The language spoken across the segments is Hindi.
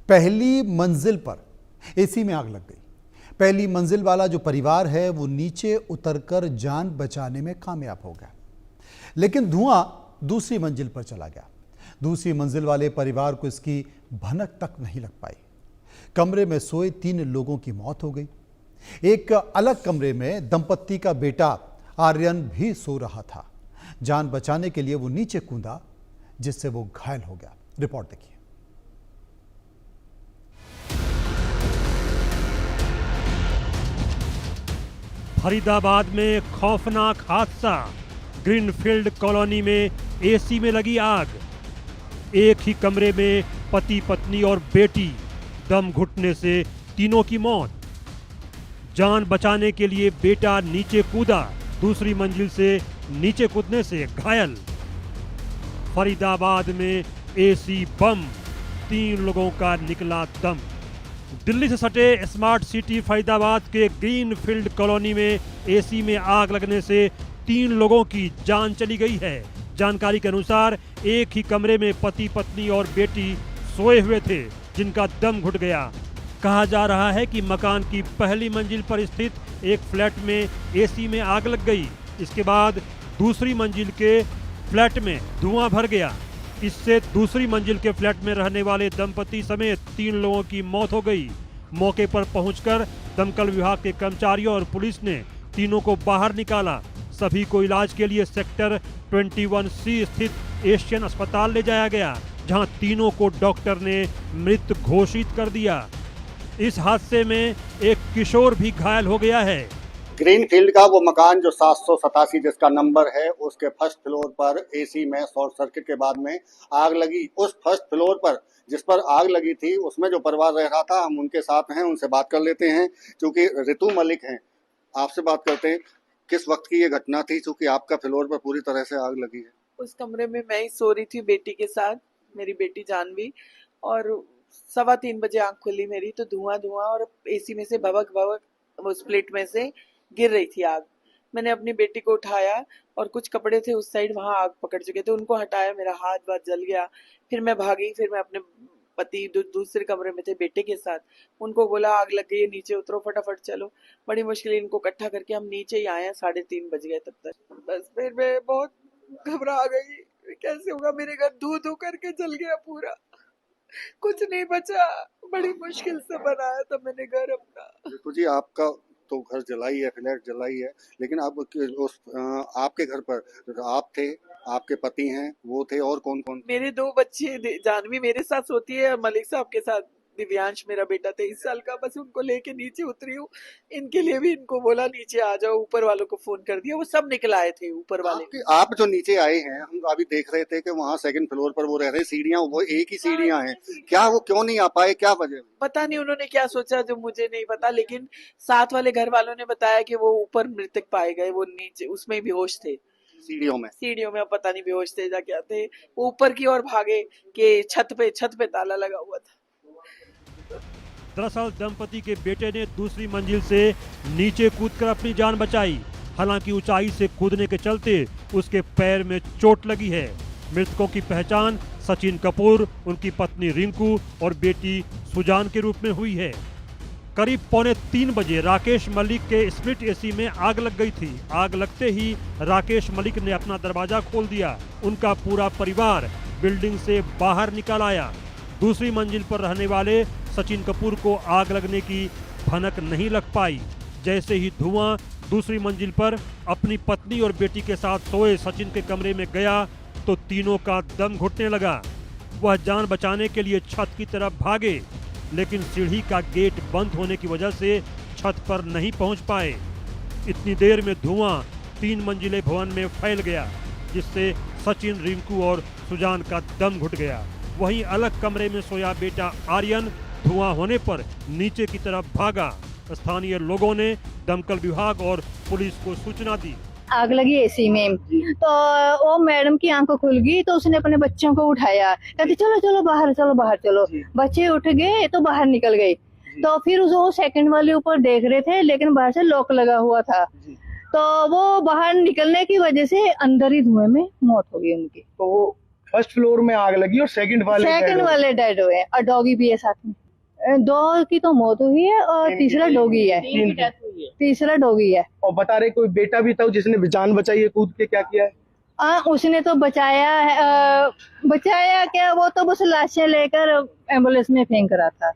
पहली मंजिल पर एसी में आग लग गई। पहली मंजिल वाला जो परिवार है वो नीचे उतरकर जान बचाने में कामयाब हो गया, लेकिन धुआं दूसरी मंजिल पर चला गया। दूसरी मंजिल वाले परिवार को इसकी भनक तक नहीं लग पाई। कमरे में सोए 3 लोगों की मौत हो गई। एक अलग कमरे में दंपत्ति का बेटा आर्यन भी सो रहा था। जान बचाने के लिए वो नीचे कूदा, जिससे वो घायल हो गया। रिपोर्ट देखिए। फरीदाबाद में खौफनाक हादसा। ग्रीनफील्ड कॉलोनी में एसी में लगी आग। एक ही कमरे में पति पत्नी और बेटी, दम घुटने से तीनों की मौत। जान बचाने के लिए बेटा नीचे कूदा, दूसरी मंजिल से नीचे कूदने से घायल। फरीदाबाद में एसी बम, 3 लोगों का निकला दम। दिल्ली से सटे स्मार्ट सिटी फरीदाबाद के ग्रीनफील्ड कॉलोनी में एसी में आग लगने से 3 लोगों की जान चली गई है। जानकारी के अनुसार एक ही कमरे में पति पत्नी और बेटी सोए हुए थे, जिनका दम घुट गया। कहा जा रहा है कि मकान की पहली मंजिल पर स्थित एक फ्लैट में एसी में आग लग गई। इसके बाद दूसरी मंजिल के फ्लैट में धुआं भर गया। इससे दूसरी मंजिल के फ्लैट में रहने वाले दंपति समेत 3 लोगों की मौत हो गई। मौके पर पहुंचकर दमकल विभाग के कर्मचारियों और पुलिस ने तीनों को बाहर निकाला। सभी को इलाज के लिए सेक्टर 21C स्थित एशियन अस्पताल ले जाया गया, जहां तीनों को डॉक्टर ने मृत घोषित कर दिया। इस हादसे में एक किशोर भी घायल हो गया है। ग्रीनफील्ड का वो मकान जो 787 जिसका नंबर है, उसके फर्स्ट फ्लोर पर एसी में शॉर्ट सर्किट के बाद में आग लगी। उस फर्स्ट फ्लोर पर जिस पर आग लगी थी, उसमें जो परिवार रह रहा था, हम उनके साथ हैं, उनसे बात कर लेते हैं। क्योंकि ऋतु मलिक हैं, आपसे बात करते हैं। किस वक्त की ये घटना थी, क्योंकि आपका फ्लोर पर पूरी तरह से आग लगी है? उस कमरे में मैं ही सो रही थी बेटी के साथ, मेरी बेटी जानवी, और 3:15 बजे आंख खुली मेरी तो धुआं और एसी में से भवक भवक उस प्लेट में से गिर रही थी आग। मैंने अपनी बेटी को उठाया और कुछ कपड़े थे उस साइड, वहां आग पकड़ चुके थे, उनको हटाया, मेरा हाथ जल गया। फिर मैं भागी, फिर मैं अपने पति दूसरे कमरे में थे बेटे के साथ, उनको बोला आग लग गई है, नीचे उतरो, फटाफट चलो। बड़ी मुश्किल इनको इकट्ठा करके हम नीचे ही आए हैं। 3:30 बज गए तब तक। बस फिर मैं बहुत घबरा गई, कैसे होगा, मेरे घर धू करके जल गया पूरा, कुछ नहीं बचा। बड़ी मुश्किल से बनाया था मैंने घर अपना। ऋतु जी, आपका तो घर जलाई है, फ्लैट जलाई है, लेकिन आप उस आपके घर पर आप थे, आपके पति हैं, वो थे, और कौन कौन? मेरे 2 बच्चे, जानवी मेरे साथ सोती है, मलिक साहब के साथ दिव्यांश मेरा बेटा 23 साल का। बस उनको लेके नीचे उतरी हूँ। इनके लिए भी इनको बोला नीचे आ जाओ, ऊपर वालों को फोन कर दिया, वो सब निकल आए थे ऊपर वाले। आप जो नीचे आए हैं, हम अभी देख रहे थे कि वहाँ सेकंड फ्लोर पर वो रह रहे, सीढ़ियाँ वो एक ही सीढ़ियाँ हैं, क्या वो क्यों नहीं आ पाए, क्या वजह? पता नहीं उन्होंने क्या सोचा जो मुझे नहीं पता, लेकिन साथ वाले घर वालों ने बताया कि वो ऊपर मृतक पाए गए, वो नीचे उसमें बेहोश थे, सीढ़ियों में पता नहीं बेहोश थे या क्या थे। वो ऊपर की ओर भागे कि छत पे ताला लगा हुआ था। दरअसल दंपति के बेटे ने दूसरी मंजिल से नीचे कूदकर अपनी जान बचाई। हालांकि ऊंचाई से कूदने के चलते उसके पैर में चोट लगी है। मृतकों की पहचान सचिन कपूर, उनकी पत्नी रिंकू और बेटी सुजान के रूप में हुई है। करीब 2:45 बजे राकेश मलिक के स्प्लिट एसी में आग लग गई थी। आग लगते ही राकेश मलिक ने अपना दरवाजा खोल दिया। उनका पूरा परिवार बिल्डिंग से बाहर निकल आया। दूसरी मंजिल पर रहने वाले सचिन कपूर को आग लगने की भनक नहीं लग पाई। जैसे ही धुआं दूसरी मंजिल पर अपनी पत्नी और बेटी के साथ सोए सचिन के कमरे में गया तो तीनों का दम घुटने लगा। वह जान बचाने के लिए छत की तरफ भागे, लेकिन सीढ़ी का गेट बंद होने की वजह से छत पर नहीं पहुंच पाए। इतनी देर में धुआं 3 मंजिले भवन में फैल गया, जिससे सचिन, रिंकू और सुजान का दम घुट गया। वहीं अलग कमरे में सोया बेटा आर्यन धुआं होने पर नीचे की तरफ भागा। स्थानीय लोगों ने दमकल विभाग और पुलिस को सूचना दी। आग लगी एसी में, तो वो मैडम की आंख खुल गई तो उसने अपने बच्चों को उठाया, कहती चलो चलो बाहर चलो। बच्चे उठ गए तो बाहर निकल गए। तो फिर वो सेकंड वाले ऊपर देख रहे थे, लेकिन बाहर से लॉक लगा हुआ था, तो वो बाहर निकलने की वजह से अंदर ही धुएं में मौत हो गई उनकी। तो फर्स्ट फ्लोर में आग लगी और सेकंड वाले dead सेकंड हो गए। वाले डेड हुए हैं और डॉगी भी है साथ में। दो की तो मौत हुई है और तीसरा डॉगी है। तीसरा डॉगी है। और बता रहे कोई बेटा भी था जिसने जान बचाई है कूद के, क्या किया है? उसने तो बचाया है, बचाया क्या, वो तो बस लाशें लेकर एम्बुलेंस में फेंक रहा था।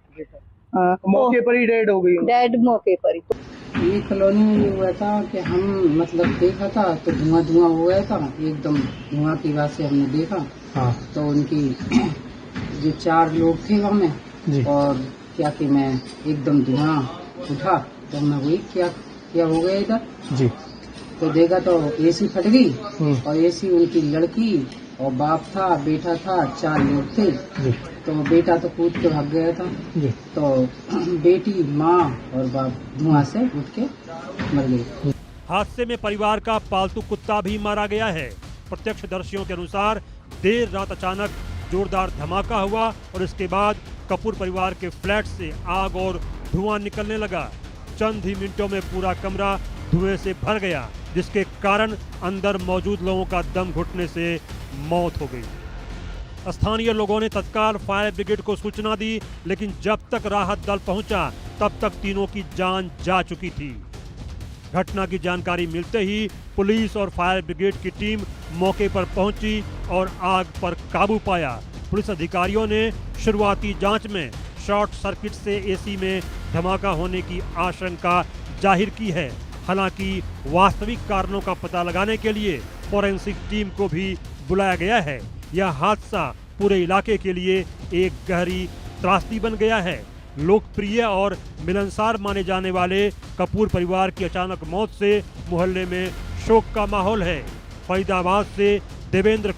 मौके पर ही डेड हो गई हो। डेड मौके पर ही। ये कॉलोनी में ये हुआ था कि हम मतलब देखा था तो धुआं धुआं हो गया था, एकदम धुआं की बात से हमने देखा। हाँ तो उनकी जो 4 लोग थे वहाँ में, जी। और क्या कि मैं एकदम धुआं उठा तो मैं वही क्या हो गया इधर, जी। तो देखा तो एसी फट गई और एसी उनकी लड़की और बाप था, बेटा था, 4 लोग थे। जी तो बेटा तो कूद के भाग गया था, जी। तो बेटी, माँ और बाप धुआं से उठ के मर गई। हादसे में परिवार का पालतू कुत्ता भी मारा गया है। प्रत्यक्षदर्शियों के अनुसार देर रात अचानक जोरदार धमाका हुआ और इसके बाद कपूर परिवार के फ्लैट से आग और धुआं निकलने लगा। चंद ही मिनटों में पूरा कमरा धुएं से भर गया, जिसके कारण अंदर मौजूद लोगों का दम घुटने से मौत हो गई। स्थानीय लोगों ने तत्काल फायर ब्रिगेड को सूचना दी, लेकिन जब तक राहत दल पहुंचा तब तक तीनों की जान जा चुकी थी। घटना की जानकारी मिलते ही पुलिस और फायर ब्रिगेड की टीम मौके पर पहुंची और आग पर काबू पाया। पुलिस अधिकारियों ने शुरुआती जांच में शॉर्ट सर्किट से एसी में धमाका होने की आशंका जाहिर की है। हालांकि वास्तविक कारणों का पता लगाने के लिए फोरेंसिक टीम को भी बुलाया गया है। यह हादसा पूरे इलाके के लिए एक गहरी त्रासदी बन गया है। लोकप्रिय और मिलनसार माने जाने वाले कपूर परिवार की अचानक मौत से मोहल्ले में शोक का माहौल है। फरीदाबाद से देवेंद्र